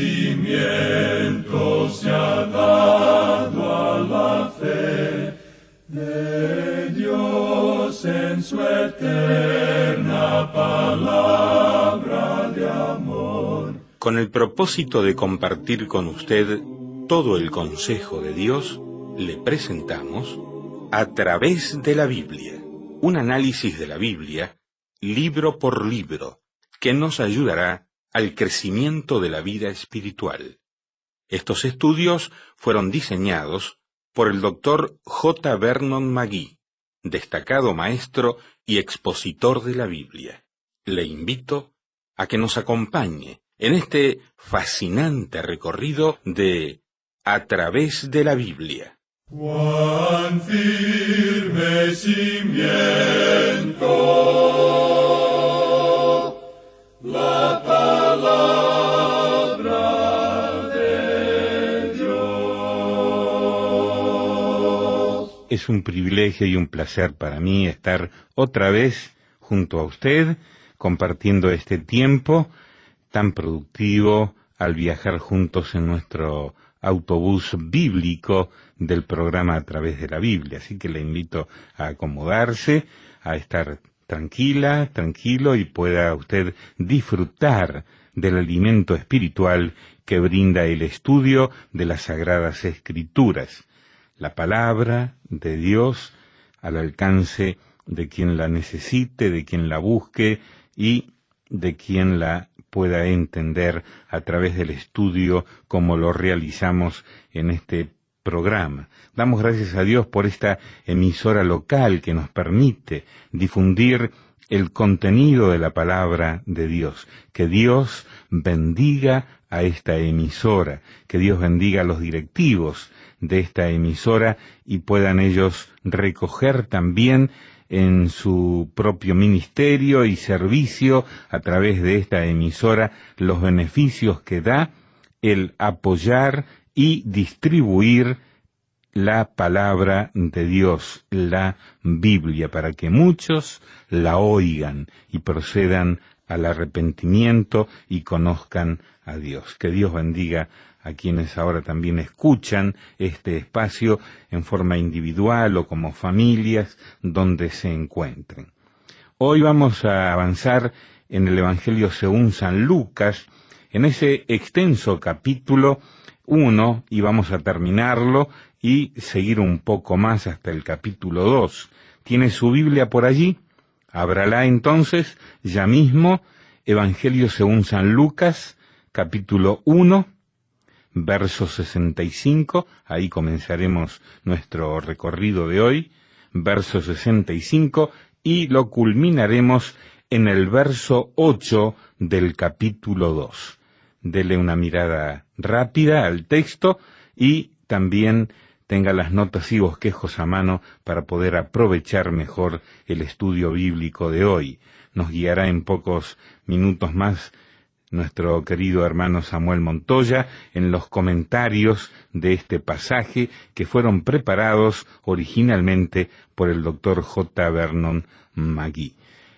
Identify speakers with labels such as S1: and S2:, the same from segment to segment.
S1: cimiento se ha dado a la fe de Dios en su eterna palabra de amor.
S2: Con el propósito de compartir con usted todo el consejo de Dios, le presentamos A través de la Biblia, un análisis de la Biblia, libro por libro, que nos ayudará al crecimiento de la vida espiritual. Estos estudios fueron diseñados por el Dr. J. Vernon McGee, destacado maestro y expositor de la Biblia. Le invito a que nos acompañe en este fascinante recorrido de A través de la Biblia.
S1: Cuán firme cimiento la palabra de Dios.
S3: Es un privilegio y un placer para mí estar otra vez junto a usted, compartiendo este tiempo tan productivo al viajar juntos en nuestro autobús bíblico del programa A través de la Biblia. Así que le invito a acomodarse, a estar tranquilo y pueda usted disfrutar del alimento espiritual que brinda el estudio de las Sagradas Escrituras. La palabra de Dios al alcance de quien la necesite, de quien la busque y de quien la pueda entender a través del estudio como lo realizamos en este programa. Damos gracias a Dios por esta emisora local que nos permite difundir el contenido de la palabra de Dios. Que Dios bendiga a esta emisora, que Dios bendiga a los directivos de esta emisora y puedan ellos recoger también en su propio ministerio y servicio a través de esta emisora los beneficios que da el apoyar y distribuir la palabra de Dios, la Biblia, para que muchos la oigan y procedan al arrepentimiento y conozcan a Dios. Que Dios bendiga a quienes ahora también escuchan este espacio en forma individual o como familias donde se encuentren. Hoy vamos a avanzar en el Evangelio según San Lucas, en ese extenso capítulo 1, y vamos a terminarlo y seguir un poco más hasta el capítulo 2. ¿Tiene su Biblia por allí? Ábrala entonces, ya mismo, Evangelio según San Lucas, capítulo 1, verso 65, ahí comenzaremos nuestro recorrido de hoy, verso 65, y lo culminaremos en el verso 8 del capítulo 2. Dele una mirada rápida al texto y también tenga las notas y bosquejos a mano para poder aprovechar mejor el estudio bíblico de hoy. Nos guiará en pocos minutos más nuestro querido hermano Samuel Montoya en los comentarios de este pasaje que fueron preparados originalmente por el Dr. J. Vernon McGee.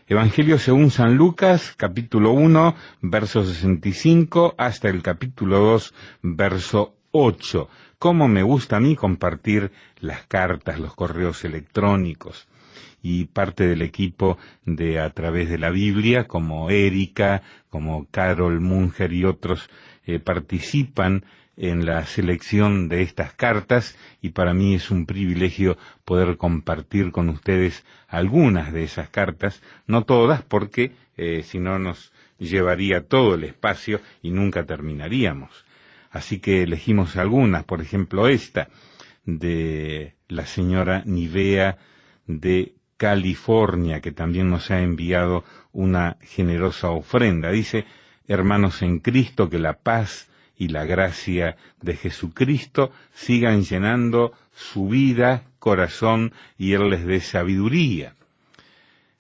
S3: Evangelio según San Lucas, capítulo 1, verso 65, hasta el capítulo 2, verso 8. Cómo me gusta a mí compartir las cartas, los correos electrónicos. Y parte del equipo de A través de la Biblia, como Erika, como Carol Munger y otros, participan en la selección de estas cartas, y para mí es un privilegio poder compartir con ustedes algunas de esas cartas, no todas, porque si no nos llevaría todo el espacio y nunca terminaríamos. Así que elegimos algunas, por ejemplo esta, de la señora Nivea de California, que también nos ha enviado una generosa ofrenda. Dice: hermanos en Cristo, que la paz y la gracia de Jesucristo sigan llenando su vida, corazón, y Él les dé sabiduría.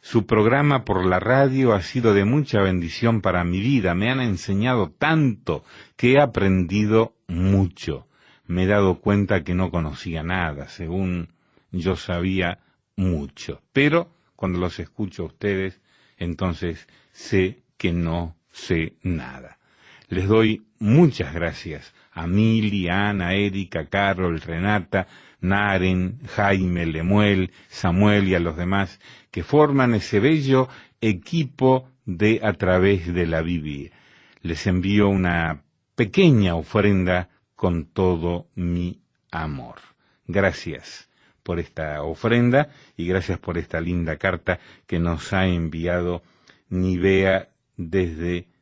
S3: Su programa por la radio ha sido de mucha bendición para mi vida. Me han enseñado tanto que he aprendido mucho. Me he dado cuenta que no conocía nada, según yo sabía mucho. Pero cuando los escucho a ustedes, entonces sé que no sé nada. Les doy muchas gracias a Mili, Ana, Erika, Carol, Renata, Naren, Jaime, Lemuel, Samuel y a los demás que forman ese bello equipo de A Través de la Biblia. Les envío una pequeña ofrenda con todo mi amor. Gracias por esta ofrenda y gracias por esta linda carta que nos ha enviado Nivea desde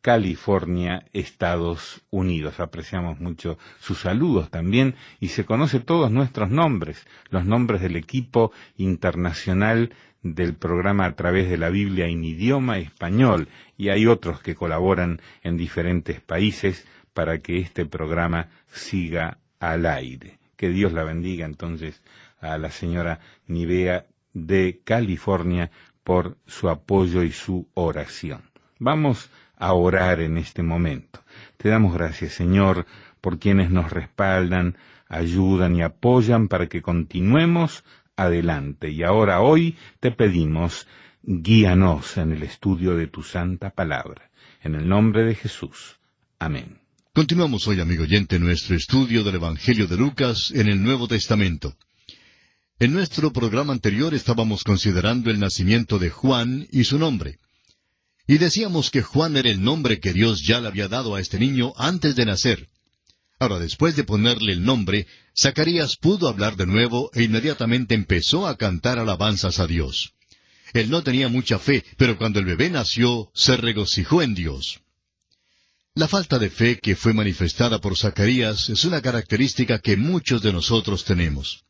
S3: California, Estados Unidos. Apreciamos mucho sus saludos también y se conoce todos nuestros nombres, los nombres del equipo internacional del programa A Través de la Biblia en idioma español, y hay otros que colaboran en diferentes países para que este programa siga al aire. Que Dios la bendiga entonces a la señora Nivea de California por su apoyo y su oración. Vamos a orar en este momento. Te damos gracias, Señor, por quienes nos respaldan, ayudan y apoyan para que continuemos adelante. Y ahora, hoy, te pedimos, guíanos en el estudio de tu santa palabra. En el nombre de Jesús. Amén.
S4: Continuamos hoy, amigo oyente, nuestro estudio del Evangelio de Lucas en el Nuevo Testamento. En nuestro programa anterior estábamos considerando el nacimiento de Juan y su nombre. Y decíamos que Juan era el nombre que Dios ya le había dado a este niño antes de nacer. Ahora, después de ponerle el nombre, Zacarías pudo hablar de nuevo e inmediatamente empezó a cantar alabanzas a Dios. Él no tenía mucha fe, pero cuando el bebé nació, se regocijó en Dios. La falta de fe que fue manifestada por Zacarías es una característica que muchos de nosotros tenemos.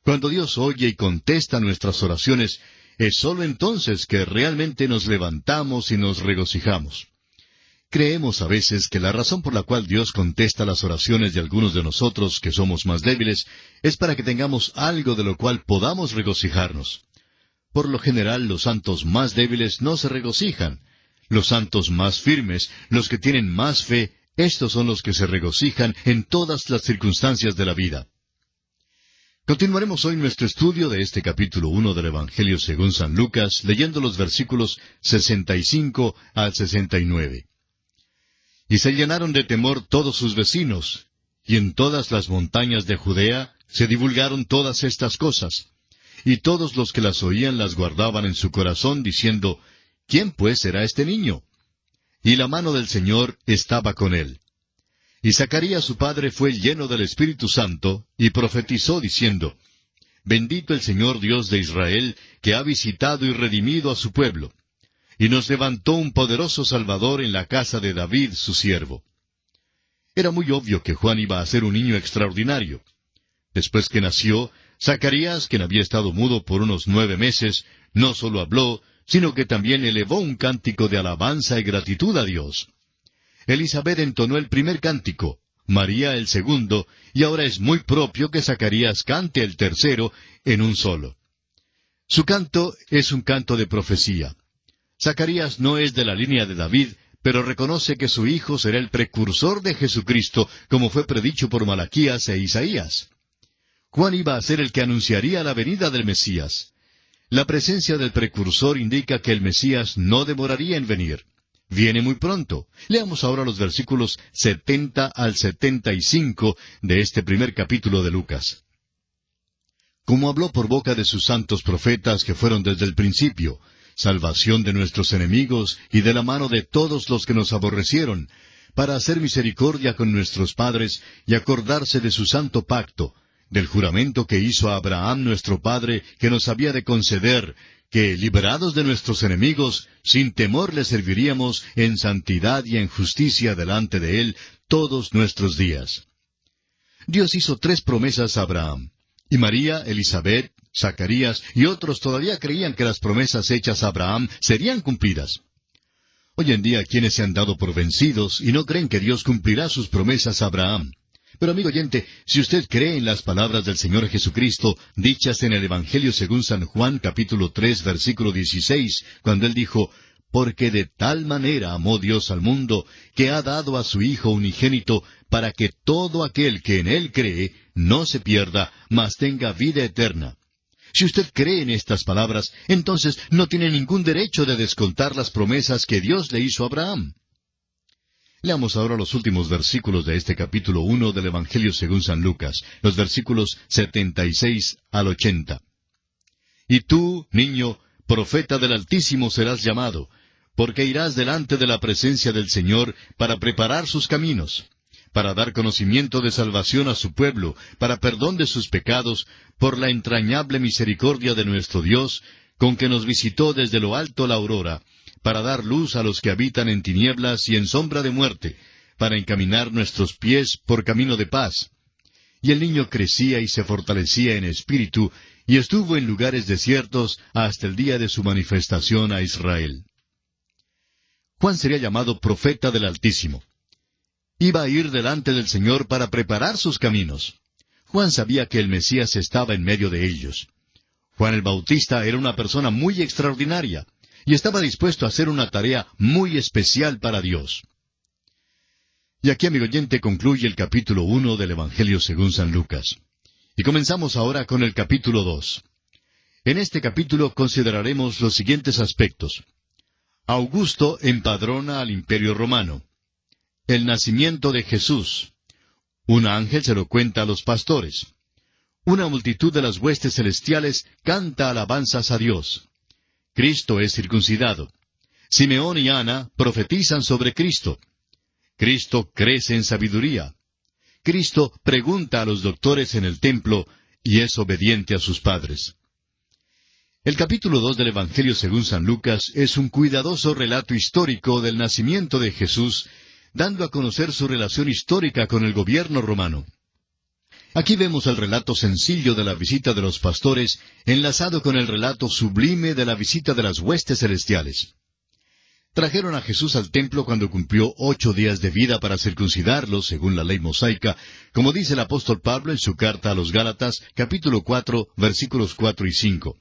S4: Cuando Dios oye y contesta nuestras oraciones, es sólo entonces que realmente nos levantamos y nos regocijamos. Creemos a veces que la razón por la cual Dios contesta las oraciones de algunos de nosotros que somos más débiles es para que tengamos algo de lo cual podamos regocijarnos. Por lo general, los santos más débiles no se regocijan. Los santos más firmes, los que tienen más fe, estos son los que se regocijan en todas las circunstancias de la vida. Continuaremos hoy nuestro estudio de este capítulo 1 del Evangelio según San Lucas, leyendo los versículos 65 al 69. Y se llenaron de temor todos sus vecinos, y en todas las montañas de Judea se divulgaron todas estas cosas. Y todos los que las oían las guardaban en su corazón, diciendo, ¿quién pues será este niño? Y la mano del Señor estaba con él. Y Zacarías su padre fue lleno del Espíritu Santo, y profetizó diciendo, Bendito el Señor Dios de Israel, que ha visitado y redimido a su pueblo, y nos levantó un poderoso Salvador en la casa de David su siervo. Era muy obvio que Juan iba a ser un niño extraordinario. Después que nació, Zacarías, quien había estado mudo por unos 9 meses, no solo habló, sino que también elevó un cántico de alabanza y gratitud a Dios. Elisabet entonó el primer cántico, María el segundo, y ahora es muy propio que Zacarías cante el tercero en un solo. Su canto es un canto de profecía. Zacarías no es de la línea de David, pero reconoce que su hijo será el precursor de Jesucristo, como fue predicho por Malaquías e Isaías. Juan iba a ser el que anunciaría la venida del Mesías. La presencia del precursor indica que el Mesías no demoraría en venir. Viene muy pronto. Leamos ahora los versículos 70 al 75 de este primer capítulo de Lucas. Como habló por boca de sus santos profetas que fueron desde el principio, salvación de nuestros enemigos y de la mano de todos los que nos aborrecieron, para hacer misericordia con nuestros padres y acordarse de su santo pacto, del juramento que hizo a Abraham nuestro padre, que nos había de conceder, que, librados de nuestros enemigos, sin temor le serviríamos en santidad y en justicia delante de él todos nuestros días. Dios hizo 3 promesas a Abraham, y María, Elisabet, Zacarías y otros todavía creían que las promesas hechas a Abraham serían cumplidas. Hoy en día, quienes se han dado por vencidos y no creen que Dios cumplirá sus promesas a Abraham. Pero amigo oyente, si usted cree en las palabras del Señor Jesucristo, dichas en el Evangelio según San Juan, capítulo 3, versículo 16, cuando Él dijo, «Porque de tal manera amó Dios al mundo, que ha dado a su Hijo unigénito, para que todo aquel que en Él cree no se pierda, mas tenga vida eterna». Si usted cree en estas palabras, entonces no tiene ningún derecho de descontar las promesas que Dios le hizo a Abraham. Leamos ahora los últimos versículos de este capítulo 1 del Evangelio según San Lucas, los versículos 76 al 80. Y tú, niño, profeta del Altísimo serás llamado, porque irás delante de la presencia del Señor para preparar sus caminos, para dar conocimiento de salvación a su pueblo, para perdón de sus pecados, por la entrañable misericordia de nuestro Dios, con que nos visitó desde lo alto la aurora, para dar luz a los que habitan en tinieblas y en sombra de muerte, para encaminar nuestros pies por camino de paz. Y el niño crecía y se fortalecía en espíritu, y estuvo en lugares desiertos hasta el día de su manifestación a Israel. Juan sería llamado profeta del Altísimo. Iba a ir delante del Señor para preparar sus caminos. Juan sabía que el Mesías estaba en medio de ellos. Juan el Bautista era una persona muy extraordinaria, y estaba dispuesto a hacer una tarea muy especial para Dios. Y aquí, amigo oyente, concluye el capítulo 1 del Evangelio según San Lucas. Y comenzamos ahora con el capítulo 2. En este capítulo consideraremos los siguientes aspectos. Augusto empadrona al Imperio Romano. El nacimiento de Jesús. Un ángel se lo cuenta a los pastores. Una multitud de las huestes celestiales canta alabanzas a Dios. Cristo es circuncidado. Simeón y Ana profetizan sobre Cristo. Cristo crece en sabiduría. Cristo pregunta a los doctores en el templo y es obediente a sus padres. El capítulo 2 del Evangelio según San Lucas es un cuidadoso relato histórico del nacimiento de Jesús, dando a conocer su relación histórica con el gobierno romano. Aquí vemos el relato sencillo de la visita de los pastores, enlazado con el relato sublime de la visita de las huestes celestiales. Trajeron a Jesús al templo cuando cumplió 8 días de vida para circuncidarlo, según la ley mosaica, como dice el apóstol Pablo en su carta a los Gálatas, capítulo 4, versículos 4 y 5.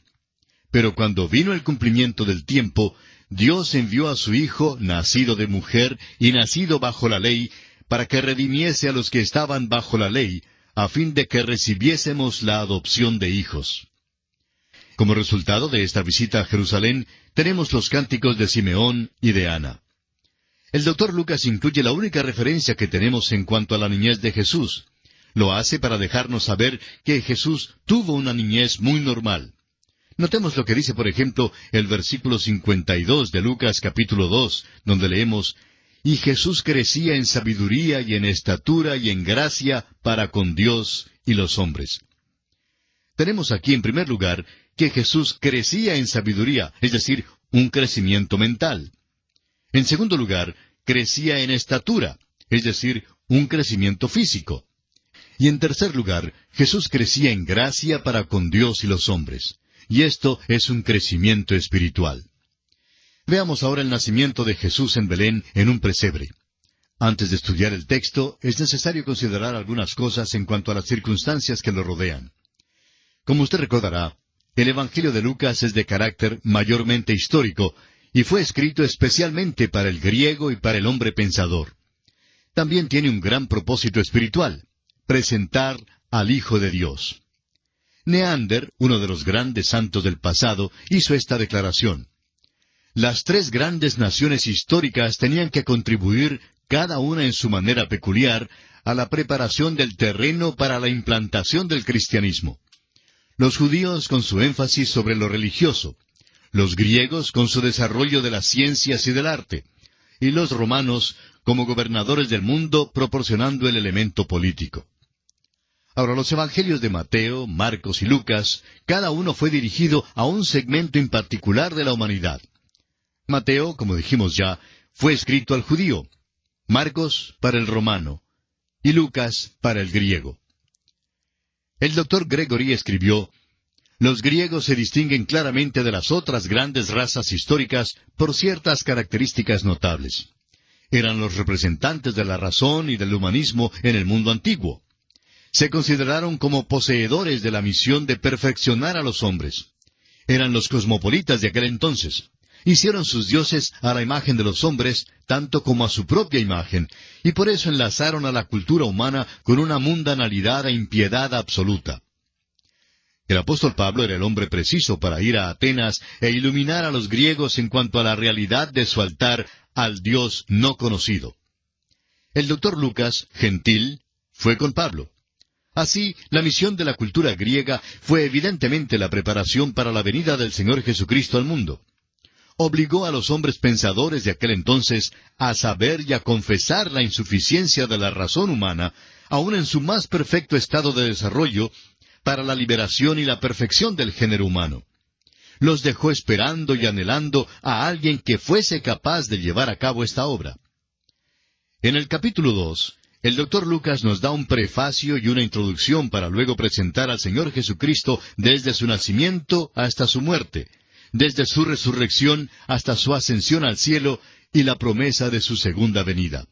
S4: Pero cuando vino el cumplimiento del tiempo, Dios envió a su Hijo, nacido de mujer y nacido bajo la ley, para que redimiese a los que estaban bajo la ley, a fin de que recibiésemos la adopción de hijos. Como resultado de esta visita a Jerusalén, tenemos los cánticos de Simeón y de Ana. El doctor Lucas incluye la única referencia que tenemos en cuanto a la niñez de Jesús. Lo hace para dejarnos saber que Jesús tuvo una niñez muy normal. Notemos lo que dice, por ejemplo, el versículo 52 de Lucas capítulo 2, donde leemos: Y Jesús crecía en sabiduría y en estatura y en gracia para con Dios y los hombres. Tenemos aquí, en primer lugar, que Jesús crecía en sabiduría, es decir, un crecimiento mental. En segundo lugar, crecía en estatura, es decir, un crecimiento físico. Y en tercer lugar, Jesús crecía en gracia para con Dios y los hombres. Y esto es un crecimiento espiritual. Veamos ahora el nacimiento de Jesús en Belén en un pesebre. Antes de estudiar el texto, es necesario considerar algunas cosas en cuanto a las circunstancias que lo rodean. Como usted recordará, el Evangelio de Lucas es de carácter mayormente histórico y fue escrito especialmente para el griego y para el hombre pensador. También tiene un gran propósito espiritual: presentar al Hijo de Dios. Neander, uno de los grandes santos del pasado, hizo esta declaración: las 3 grandes naciones históricas tenían que contribuir, cada una en su manera peculiar, a la preparación del terreno para la implantación del cristianismo. Los judíos con su énfasis sobre lo religioso, los griegos con su desarrollo de las ciencias y del arte, y los romanos como gobernadores del mundo proporcionando el elemento político. Ahora, los evangelios de Mateo, Marcos y Lucas, cada uno fue dirigido a un segmento en particular de la humanidad. Mateo, como dijimos ya, fue escrito al judío, Marcos para el romano, y Lucas para el griego. El doctor Gregory escribió: los griegos se distinguen claramente de las otras grandes razas históricas por ciertas características notables. Eran los representantes de la razón y del humanismo en el mundo antiguo. Se consideraron como poseedores de la misión de perfeccionar a los hombres. Eran los cosmopolitas de aquel entonces. Hicieron sus dioses a la imagen de los hombres, tanto como a su propia imagen, y por eso enlazaron a la cultura humana con una mundanalidad e impiedad absoluta. El apóstol Pablo era el hombre preciso para ir a Atenas e iluminar a los griegos en cuanto a la realidad de su altar al Dios no conocido. El doctor Lucas, gentil, fue con Pablo. Así, la misión de la cultura griega fue evidentemente la preparación para la venida del Señor Jesucristo al mundo. Obligó a los hombres pensadores de aquel entonces a saber y a confesar la insuficiencia de la razón humana, aun en su más perfecto estado de desarrollo, para la liberación y la perfección del género humano. Los dejó esperando y anhelando a alguien que fuese capaz de llevar a cabo esta obra. En el capítulo 2, el doctor Lucas nos da un prefacio y una introducción para luego presentar al Señor Jesucristo desde su nacimiento hasta su muerte, desde su resurrección hasta su ascensión al cielo y la promesa de su segunda venida.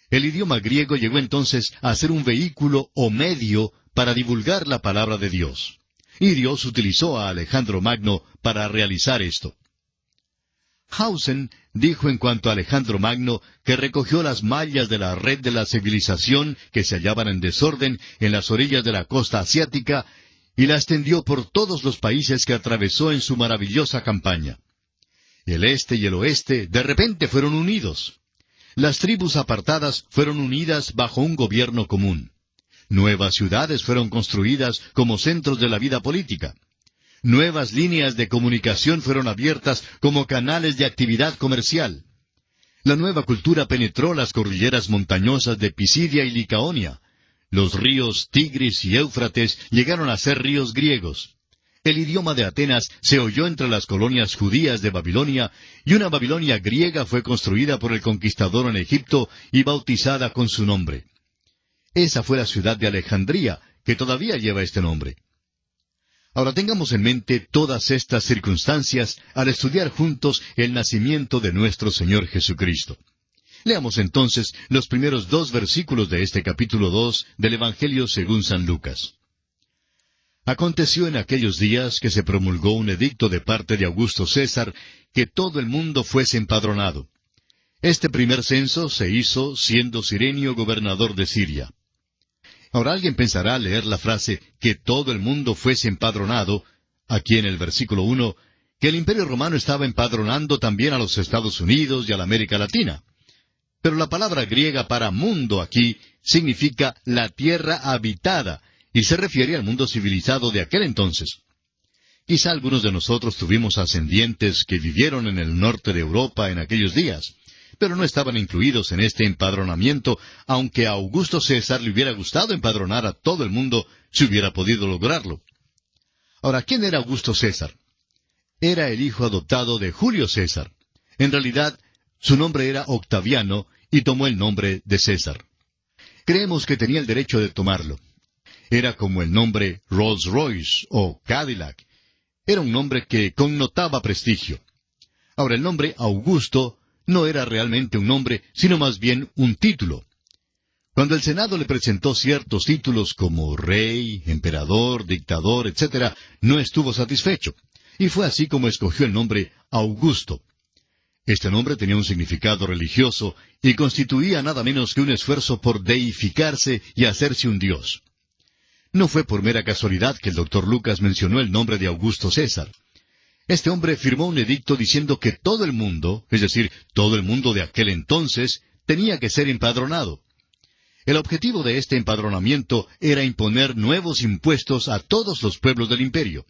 S4: El idioma griego llegó entonces a ser un vehículo o medio para divulgar la palabra de Dios. Y Dios utilizó a Alejandro Magno para realizar esto. Hausen dijo en cuanto a Alejandro Magno que recogió las mallas de la red de la civilización que se hallaban en desorden en las orillas de la costa asiática y la extendió por todos los países que atravesó en su maravillosa campaña. El este y el oeste de repente fueron unidos. Las tribus apartadas fueron unidas bajo un gobierno común. Nuevas ciudades fueron construidas como centros de la vida política. Nuevas líneas de comunicación fueron abiertas como canales de actividad comercial. La nueva cultura penetró las cordilleras montañosas de Pisidia y Licaonia. Los ríos Tigris y Éufrates llegaron a ser ríos griegos. El idioma de Atenas se oyó entre las colonias judías de Babilonia, y una Babilonia griega fue construida por el conquistador en Egipto y bautizada con su nombre. Esa fue la ciudad de Alejandría, que todavía lleva este nombre. Ahora tengamos en mente todas estas circunstancias al estudiar juntos el nacimiento de nuestro Señor Jesucristo. Leamos entonces los primeros 2 versículos de este capítulo 2 del Evangelio según San Lucas. Aconteció en aquellos días que se promulgó un edicto de parte de Augusto César que todo el mundo fuese empadronado. Este primer censo se hizo siendo Cirenio gobernador de Siria. Ahora alguien pensará al leer la frase que todo el mundo fuese empadronado, aquí en el versículo 1, que el Imperio Romano estaba empadronando también a los Estados Unidos y a la América Latina. Pero la palabra griega para mundo aquí significa la tierra habitada, y se refiere al mundo civilizado de aquel entonces. Quizá algunos de nosotros tuvimos ascendientes que vivieron en el norte de Europa en aquellos días, pero no estaban incluidos en este empadronamiento, aunque a Augusto César le hubiera gustado empadronar a todo el mundo si hubiera podido lograrlo. Ahora, ¿quién era Augusto César? Era el hijo adoptado de Julio César. En realidad, su nombre era Octaviano y tomó el nombre de César. Creemos que tenía el derecho de tomarlo. Era como el nombre Rolls Royce o Cadillac. Era un nombre que connotaba prestigio. Ahora, el nombre Augusto no era realmente un nombre, sino más bien un título. Cuando el Senado le presentó ciertos títulos como rey, emperador, dictador, etc., no estuvo satisfecho, y fue así como escogió el nombre Augusto. Este nombre tenía un significado religioso y constituía nada menos que un esfuerzo por deificarse y hacerse un dios. No fue por mera casualidad que el doctor Lucas mencionó el nombre de Augusto César. Este hombre firmó un edicto diciendo que todo el mundo, es decir, todo el mundo de aquel entonces, tenía que ser empadronado. El objetivo de este empadronamiento era imponer nuevos impuestos a todos los pueblos del imperio.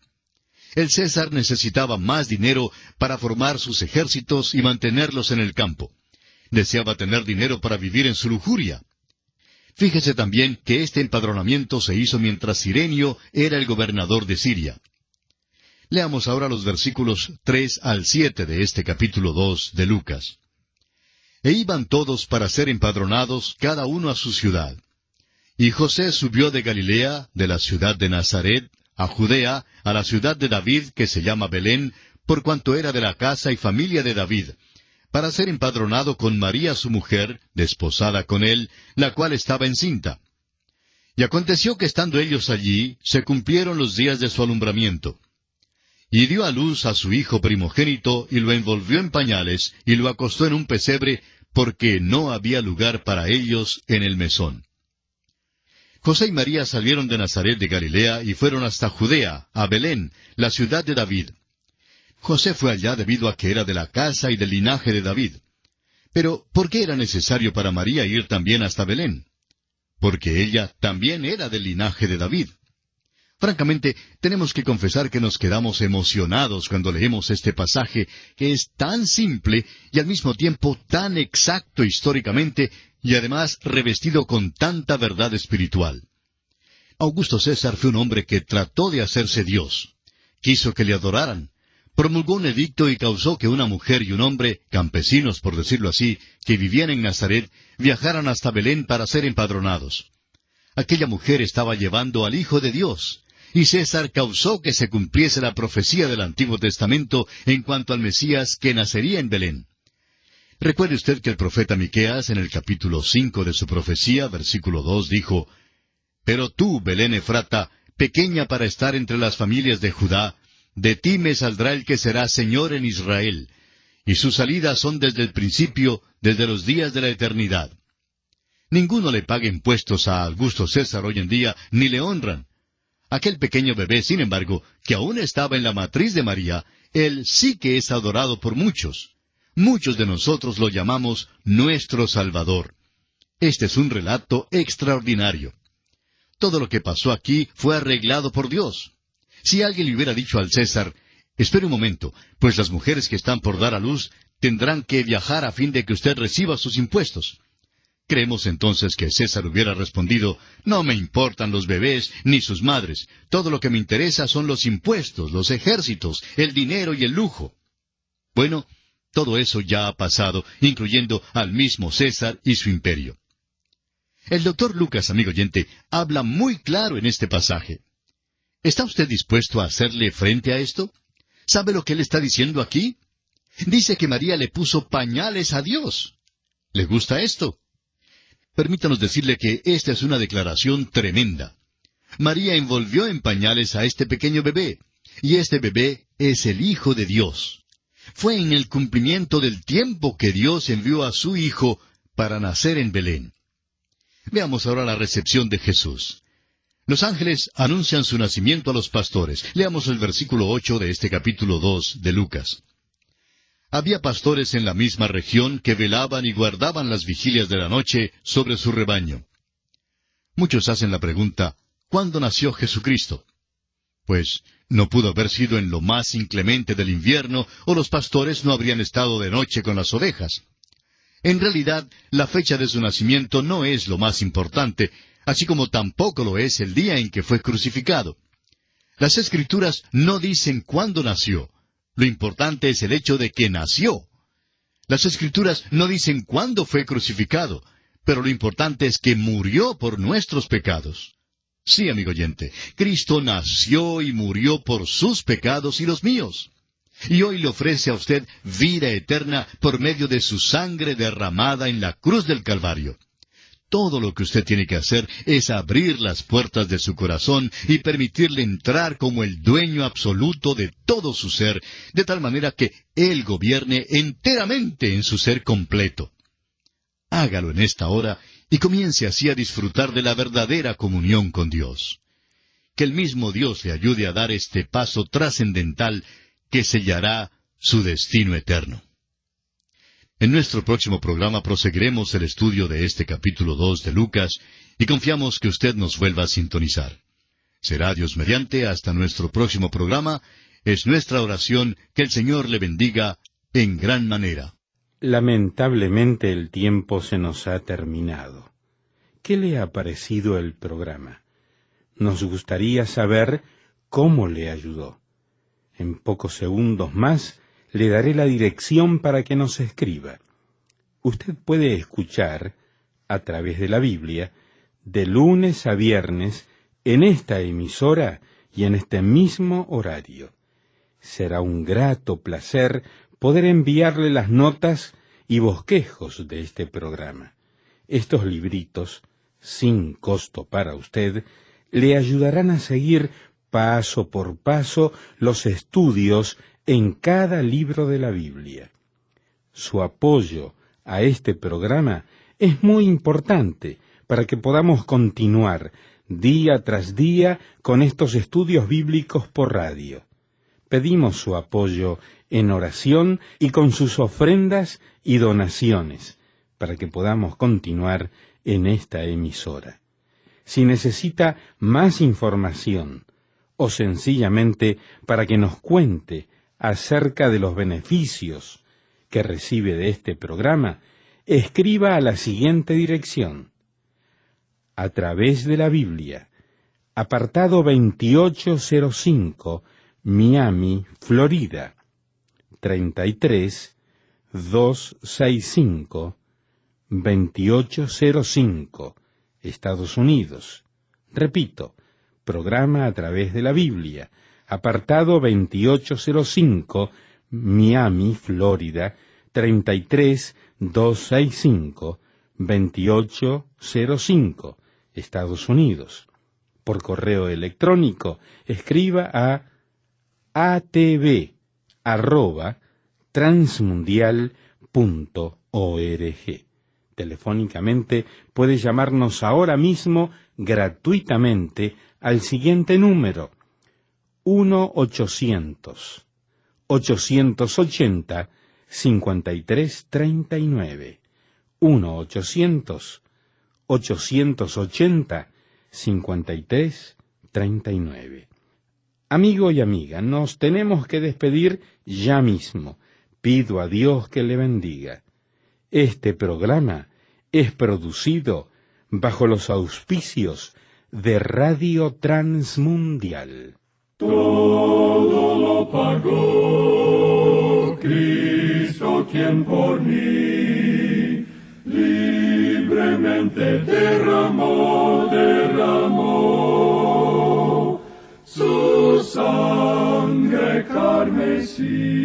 S4: El César necesitaba más dinero para formar sus ejércitos y mantenerlos en el campo. Deseaba tener dinero para vivir en su lujuria. Fíjese también que este empadronamiento se hizo mientras Cirenio era el gobernador de Siria. Leamos ahora los versículos 3 al 7 de este capítulo 2 de Lucas. E iban todos para ser empadronados, cada uno a su ciudad. Y José subió de Galilea, de la ciudad de Nazaret, a Judea, a la ciudad de David, que se llama Belén, por cuanto era de la casa y familia de David, para ser empadronado con María su mujer, desposada con él, la cual estaba encinta. Y aconteció que estando ellos allí, se cumplieron los días de su alumbramiento. Y dio a luz a su hijo primogénito, y lo envolvió en pañales, y lo acostó en un pesebre, porque no había lugar para ellos en el mesón. José y María salieron de Nazaret de Galilea, y fueron hasta Judea, a Belén, la ciudad de David. José fue allá debido a que era de la casa y del linaje de David. Pero, ¿por qué era necesario para María ir también hasta Belén? Porque ella también era del linaje de David. Francamente, tenemos que confesar que nos quedamos emocionados cuando leemos este pasaje, que es tan simple y al mismo tiempo tan exacto históricamente, y además revestido con tanta verdad espiritual. Augusto César fue un hombre que trató de hacerse Dios. Quiso que le adoraran. Promulgó un edicto y causó que una mujer y un hombre, campesinos por decirlo así, que vivían en Nazaret, viajaran hasta Belén para ser empadronados. Aquella mujer estaba llevando al Hijo de Dios, y César causó que se cumpliese la profecía del Antiguo Testamento en cuanto al Mesías que nacería en Belén. Recuerde usted que el profeta Miqueas, en el capítulo 5 de su profecía, versículo 2, dijo: «Pero tú, Belén Efrata, pequeña para estar entre las familias de Judá, de ti me saldrá el que será Señor en Israel, y sus salidas son desde el principio, desde los días de la eternidad». Ninguno le paga impuestos a Augusto César hoy en día, ni le honran. Aquel pequeño bebé, sin embargo, que aún estaba en la matriz de María, él sí que es adorado por muchos. Muchos de nosotros lo llamamos nuestro Salvador. Este es un relato extraordinario. Todo lo que pasó aquí fue arreglado por Dios. Si alguien le hubiera dicho al César: «Espere un momento, pues las mujeres que están por dar a luz tendrán que viajar a fin de que usted reciba sus impuestos», creemos entonces que César hubiera respondido: «No me importan los bebés ni sus madres. Todo lo que me interesa son los impuestos, los ejércitos, el dinero y el lujo». Bueno, todo eso ya ha pasado, incluyendo al mismo César y su imperio. El doctor Lucas, amigo oyente, habla muy claro en este pasaje. ¿Está usted dispuesto a hacerle frente a esto? ¿Sabe lo que él está diciendo aquí? Dice que María le puso pañales a Dios. ¿Le gusta esto? Permítanos decirle que esta es una declaración tremenda. María envolvió en pañales a este pequeño bebé, y este bebé es el Hijo de Dios. Fue en el cumplimiento del tiempo que Dios envió a su Hijo para nacer en Belén. Veamos ahora la recepción de Jesús. Los ángeles anuncian su nacimiento a los pastores. Leamos el versículo 8 de este capítulo 2 de Lucas. Había pastores en la misma región que velaban y guardaban las vigilias de la noche sobre su rebaño. Muchos hacen la pregunta: ¿cuándo nació Jesucristo? Pues no pudo haber sido en lo más inclemente del invierno, o los pastores no habrían estado de noche con las ovejas. En realidad, la fecha de su nacimiento no es lo más importante, así como tampoco lo es el día en que fue crucificado. Las Escrituras no dicen cuándo nació. Lo importante es el hecho de que nació. Las Escrituras no dicen cuándo fue crucificado, pero lo importante es que murió por nuestros pecados. Sí, amigo oyente, Cristo nació y murió por sus pecados y los míos. Y hoy le ofrece a usted vida eterna por medio de su sangre derramada en la cruz del Calvario. Todo lo que usted tiene que hacer es abrir las puertas de su corazón y permitirle entrar como el dueño absoluto de todo su ser, de tal manera que Él gobierne enteramente en su ser completo. Hágalo en esta hora y comience así a disfrutar de la verdadera comunión con Dios. Que el mismo Dios le ayude a dar este paso trascendental que sellará su destino eterno. En nuestro próximo programa proseguiremos el estudio de este capítulo 2 de Lucas y confiamos que usted nos vuelva a sintonizar. Será Dios mediante hasta nuestro próximo programa. Es nuestra oración que el Señor le bendiga en gran manera.
S3: Lamentablemente el tiempo se nos ha terminado. ¿Qué le ha parecido el programa? Nos gustaría saber cómo le ayudó. En pocos segundos más le daré la dirección para que nos escriba. Usted puede escuchar, a través de la Biblia, de lunes a viernes, en esta emisora y en este mismo horario. Será un grato placer poder enviarle las notas y bosquejos de este programa. Estos libritos, sin costo para usted, le ayudarán a seguir paso por paso los estudios en cada libro de la Biblia. Su apoyo a este programa es muy importante para que podamos continuar día tras día con estos estudios bíblicos por radio. Pedimos su apoyo en oración y con sus ofrendas y donaciones para que podamos continuar en esta emisora. Si necesita más información o sencillamente para que nos cuente acerca de los beneficios que recibe de este programa, escriba a la siguiente dirección: A través de la Biblia, apartado 2805, Miami, Florida, 33265, 2805, Estados Unidos. Repito, programa A través de la Biblia, apartado 2805, Miami, Florida, 33265, 2805, Estados Unidos. Por correo electrónico, escriba a atv@transmundial.org. Telefónicamente puede llamarnos ahora mismo gratuitamente al siguiente número: 1-800-880-5339. 1-800-880-5339. Amigo y amiga, nos tenemos que despedir ya mismo. Pido a Dios que le bendiga. Este programa es producido bajo los auspicios de Radio Transmundial.
S1: Todo lo pagó Cristo, quien por mí libremente derramó su sangre carmesí.